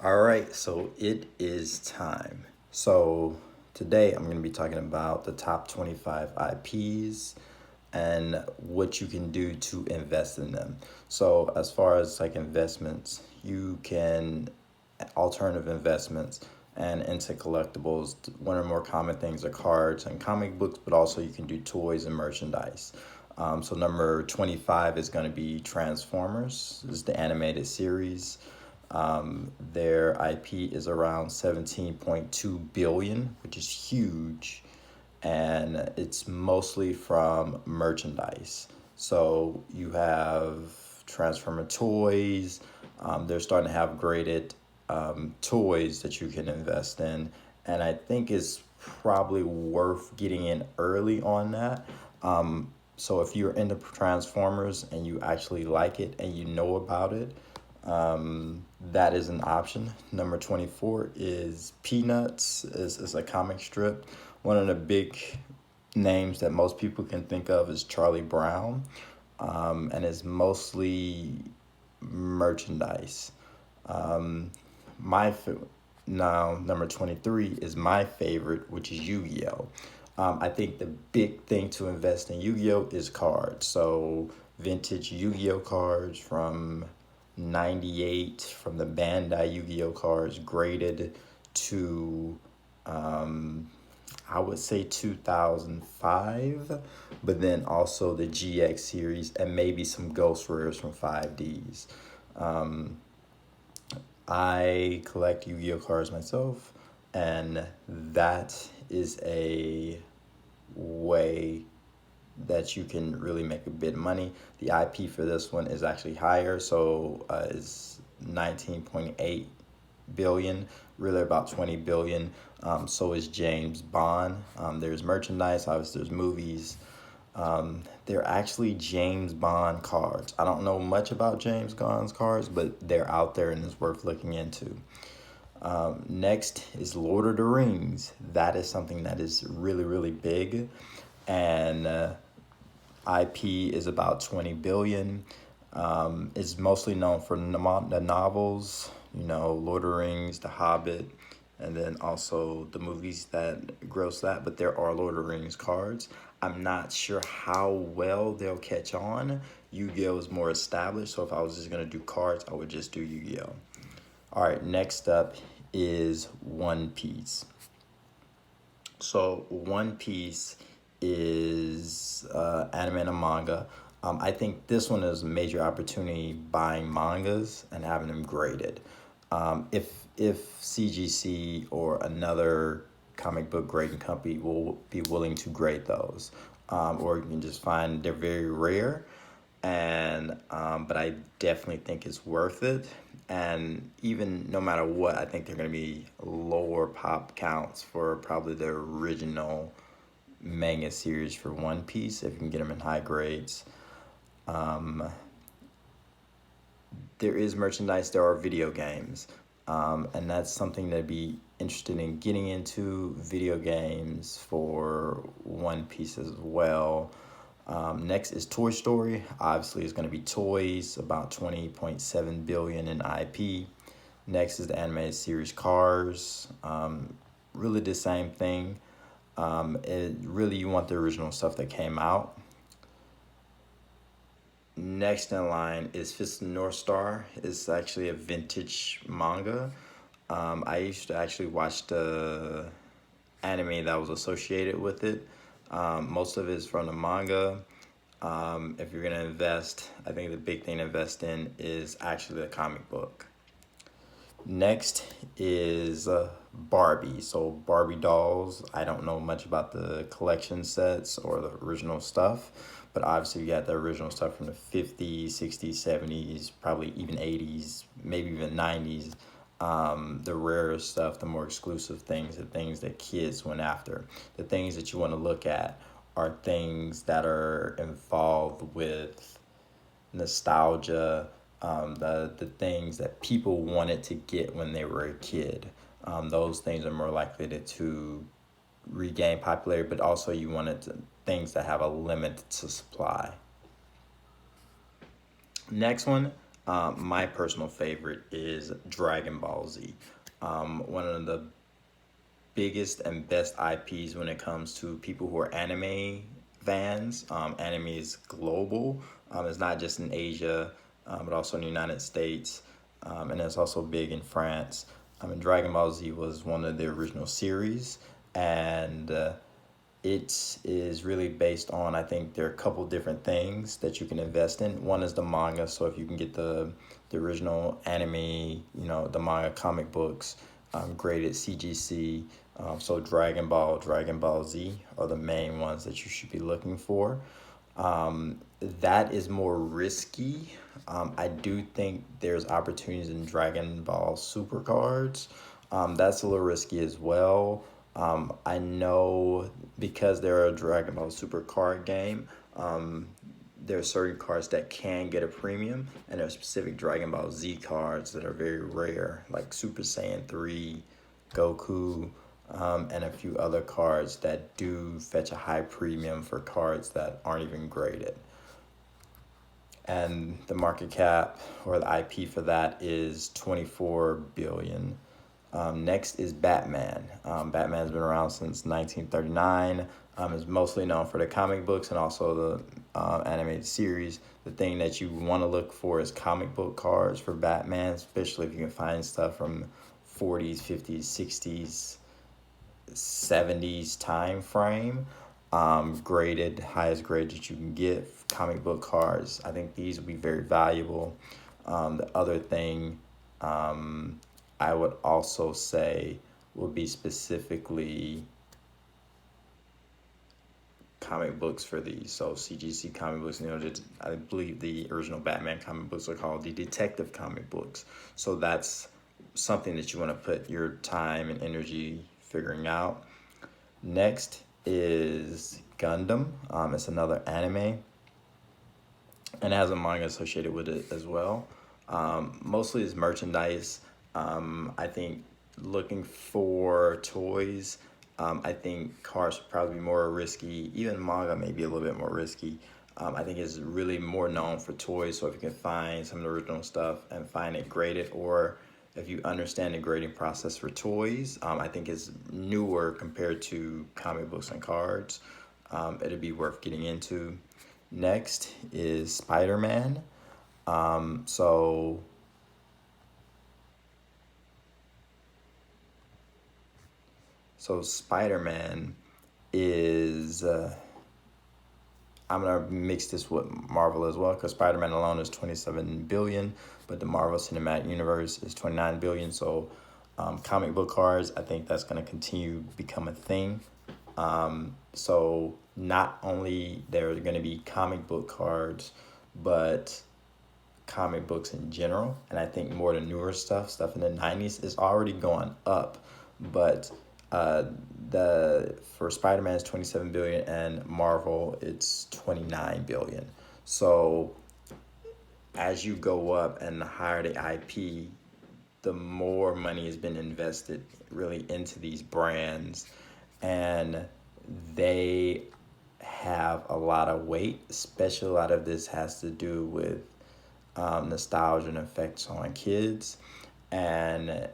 All right, so it is time. So today I'm going to be talking about the top 25 IPs and what you can do to invest in them. So as far as like investments, you can alternative investments and into collectibles. One of the more common things are cards and comic books, but also you can do toys and merchandise. So number 25 is going to be Transformers. This is the animated series. Their IP is around 17.2 billion, which is huge, and it's mostly from merchandise. So you have Transformer toys. They're starting to have graded toys that you can invest in, and I think it's probably worth getting in early on that. So if you're into Transformers and you actually like it and you know about it, that is an option. Number 24 is Peanuts. Is a comic strip. One of the big names that most people can think of is Charlie Brown, and it's mostly merchandise. Um, my Now number 23 is my favorite, which is Yu-Gi-Oh. I think the big thing to invest in Yu-Gi-Oh is cards. So vintage Yu-Gi-Oh cards from 98, from the Bandai Yu-Gi-Oh cards graded to I would say 2005, but then also the GX series and maybe some Ghost Rares from 5Ds. Um, I collect Yu-Gi-Oh cards myself, and that is a way that you can really make a bit of money. The IP for this one is actually higher, so it's 19.8 billion, really about 20 billion. So is James Bond. There's merchandise, obviously there's movies. They're actually James Bond cards. I don't know much about James Bond's cards, but they're out there and it's worth looking into. Next is Lord of the Rings. That is something that is really, really big. And IP is about 20 billion. It's mostly known for the novels, Lord of the Rings, The Hobbit, and then also the movies that gross that. But there are Lord of the Rings cards. I'm not sure how well they'll catch on. Yu-Gi-Oh is more established, so if I was just gonna do cards, I would just do Yu-Gi-Oh. All right, next up is One Piece. So One Piece is anime and manga. I think this one is a major opportunity buying mangas and having them graded. If CGC or another comic book grading company will be willing to grade those, or you can just find they're very rare, and but I definitely think it's worth it. And even no matter what, I think they're going to be lower pop counts for probably the original manga series for One Piece if you can get them in high grades. Um, there is merchandise, there are video games, and that's something that'd be interested in getting into video games for One Piece as well. Next is Toy Story. Obviously, it's going to be toys, about 20.7 billion in IP. Next is the animated series Cars. Really the same thing. You want the original stuff that came out. Next in line is Fist of the North Star. It's actually a vintage manga. I used to actually watch the anime that was associated with it. Most of it is from the manga. If you're gonna invest, I think the big thing to invest in is actually the comic book. Next is Barbie. So Barbie dolls. I don't know much about the collection sets or the original stuff, but obviously you got the original stuff from the 50s, 60s, 70s, probably even 80s, maybe even 90s. The rarer stuff, the more exclusive things, the things that kids went after. The things that you want to look at are things that are involved with nostalgia, the things that people wanted to get when they were a kid. Those things are more likely to regain popularity, but also you wanted things that have a limited supply. Next one My personal favorite is Dragon Ball Z. One of the biggest and best IPs when it comes to people who are anime fans. Anime is global. It's not just in Asia, but also in the United States, and it's also big in France. And Dragon Ball Z was one of the original series, and it is really based on, I think there are a couple different things that you can invest in. One is the manga, so if you can get the original anime, the manga comic books, graded CGC, so Dragon Ball Z are the main ones that you should be looking for. That is more risky. I do think there's opportunities in Dragon Ball Super cards. That's a little risky as well. I know because they're a Dragon Ball Super card game, there are certain cards that can get a premium, and there are specific Dragon Ball Z cards that are very rare, like Super Saiyan 3, Goku, and a few other cards that do fetch a high premium for cards that aren't even graded. And the market cap or the IP for that is 24 billion. Next is Batman. Batman's been around since 1939. Is mostly known for the comic books and also the animated series. The thing that you want to look for is comic book cards for Batman, especially if you can find stuff from 40s, 50s, 60s, 70s time frame. Graded, highest grade that you can get, comic book cards. I think these will be very valuable. The other thing I would also say would be specifically comic books for these. So CGC comic books, I believe the original Batman comic books are called the detective comic books. So that's something that you want to put your time and energy figuring out. Next is Gundam. It's another anime and it has a manga associated with it as well. Mostly it's merchandise. I think looking for toys, I think cards would probably be more risky. Even manga may be a little bit more risky. I think it's really more known for toys. So if you can find some of the original stuff and find it graded, or if you understand the grading process for toys, I think it's newer compared to comic books and cards. It'd be worth getting into. Next is Spider-Man. So Spider-Man is I'm gonna mix this with Marvel as well because Spider-Man alone is 27 billion, but the Marvel Cinematic Universe is 29 billion. So comic book cards, I think that's gonna continue to become a thing. So not only there are gonna be comic book cards, but comic books in general, and I think more the newer stuff in the 90s is already going up, but the for Spider-Man is 27 billion and Marvel it's 29 billion. So as you go up and the higher the IP, the more money has been invested really into these brands, and they have a lot of weight. Especially a lot of this has to do with nostalgia and effects on kids, and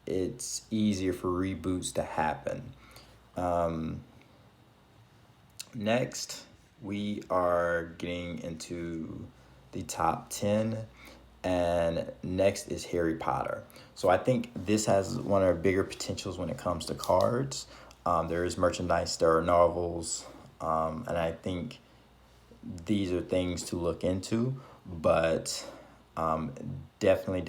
it's easier for reboots to happen. Next, we are getting into the top 10, and next is Harry Potter. So I think this has one of the bigger potentials when it comes to cards. There is merchandise, there are novels, and I think these are things to look into, but definitely,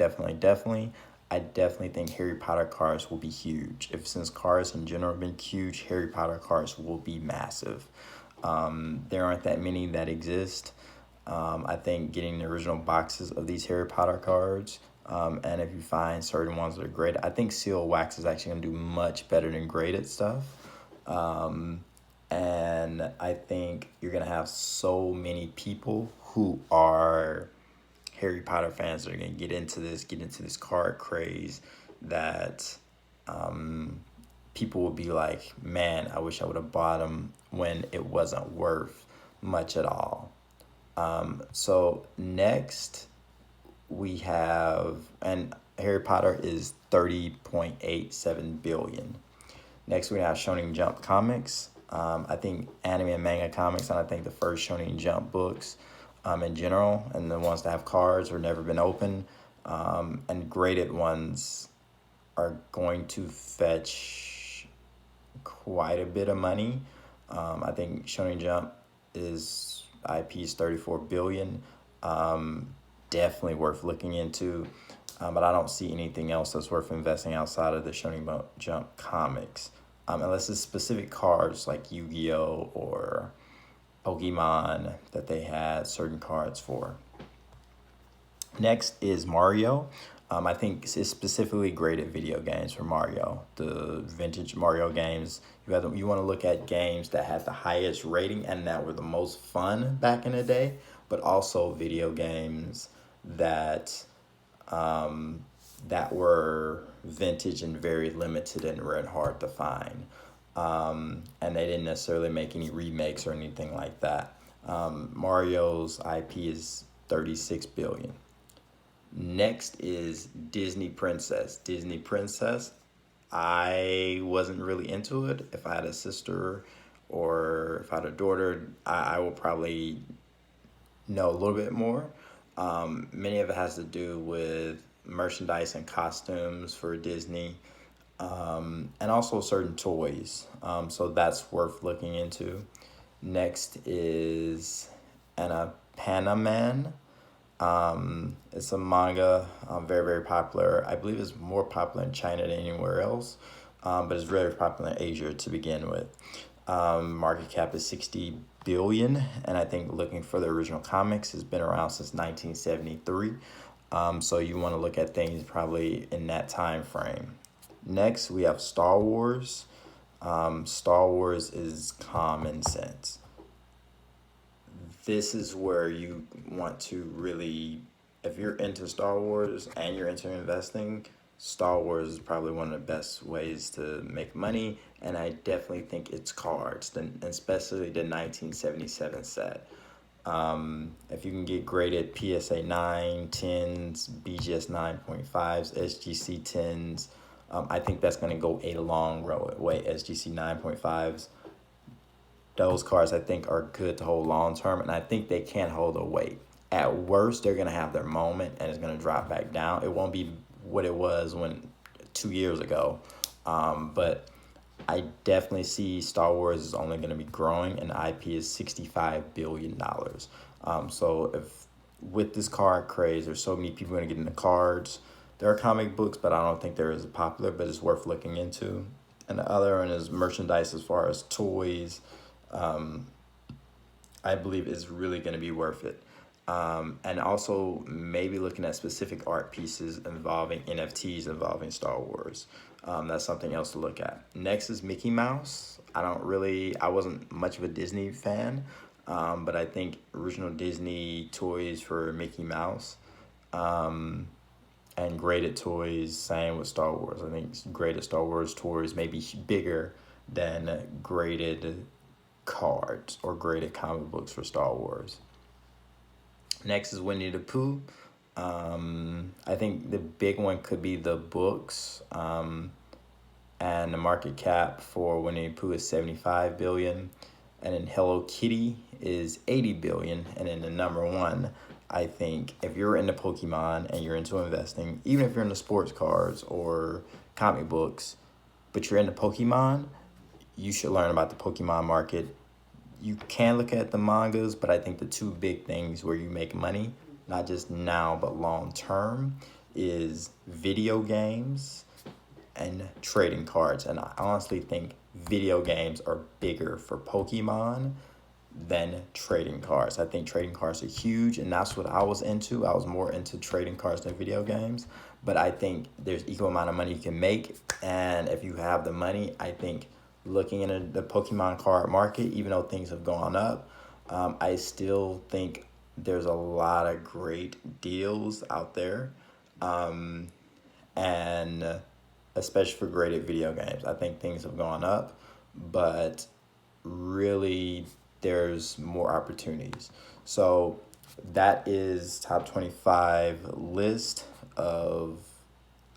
I definitely think Harry Potter cards will be huge. Since cards in general have been huge, Harry Potter cards will be massive. There aren't that many that exist. I think getting the original boxes of these Harry Potter cards, and if you find certain ones that are great, I think seal wax is actually going to do much better than graded stuff. And I think you're going to have so many people who are Harry Potter fans that are going to get into this card craze that people will be like, man, I wish I would have bought them when it wasn't worth much at all. So next, we have, and Harry Potter is 30.87 billion. Next, we have Shonen Jump comics. I think anime and manga comics, and I think the first Shonen Jump books in general, and the ones that have cards or never been opened, and graded ones are going to fetch quite a bit of money. I think Shonen Jump is IP is 34 billion. Definitely worth looking into. But I don't see anything else that's worth investing outside of the Shonen Jump comics. Unless it's specific cards like Yu-Gi-Oh! Or Pokemon that they had certain cards for. Next is Mario. I think it's specifically graded video games for Mario. The vintage Mario games, you want to look at games that had the highest rating and that were the most fun back in the day, but also video games that that were vintage and very limited and were hard to find. And they didn't necessarily make any remakes or anything like that. Mario's IP is 36 billion. Next is Disney Princess. Disney Princess, I wasn't really into it. If I had a sister or if I had a daughter, I will probably know a little bit more. Many of it has to do with merchandise and costumes for Disney, and also certain toys. So that's worth looking into. Next is Anna Panaman. It's a manga, very, very popular. I believe it's more popular in China than anywhere else, but it's very popular in Asia to begin with. Market cap is 60 billion, and I think looking for the original comics has been around since 1973. So you want to look at things probably in that time frame. Next, we have Star Wars. Star Wars is common sense. This is where you want to really, if you're into Star Wars and you're into investing, Star Wars is probably one of the best ways to make money, and I definitely think it's cards, especially the 1977 set. If you can get graded PSA 9, 10s, BGS 9.5s, SGC 10s, I think that's going to go a long way. SGC 9.5s, those cards I think are good to hold long term, and I think they can hold a weight. At worst, they're going to have their moment and it's going to drop back down. It won't be what it was 2 years ago, but I definitely see Star Wars is only going to be growing, and IP is $65 billion. So if with this card craze, there's so many people going to get into cards. There are comic books, but I don't think they're as popular, but it's worth looking into. And the other one is merchandise as far as toys. I believe is really going to be worth it. And also maybe looking at specific art pieces involving NFTs involving Star Wars. That's something else to look at. Next is Mickey Mouse. I wasn't much of a Disney fan, but I think original Disney toys for Mickey Mouse, and graded toys, same with Star Wars. I think graded Star Wars toys may be bigger than graded cards or graded comic books for Star Wars. Next is Winnie the Pooh. I think the big one could be the books, and the market cap for Winnie the Pooh is 75 billion, and then Hello Kitty is 80 billion, and then the number one, I think if you're into Pokemon and you're into investing, even if you're into sports cards or comic books, but you're into Pokemon, you should learn about the Pokemon market. You can look at the mangas, but I think the two big things where you make money, not just now but long term, is video games and trading cards. And I honestly think video games are bigger for Pokemon than trading cards. I think trading cards are huge, and that's what I was into. I was more into trading cards than video games, but I think there's equal amount of money you can make, and if you have the money, I think looking into the Pokemon card market, even though things have gone up, I still think there's a lot of great deals out there, and especially for graded video games. I think things have gone up, but really there's more opportunities. So that is top 25 list of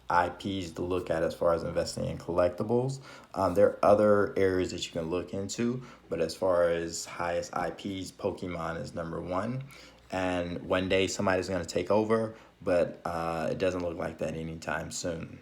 IPs to look at as far as investing in collectibles. There are other areas that you can look into, but as far as highest IPs, Pokemon is number one. And one day somebody's going to take over, but it doesn't look like that anytime soon.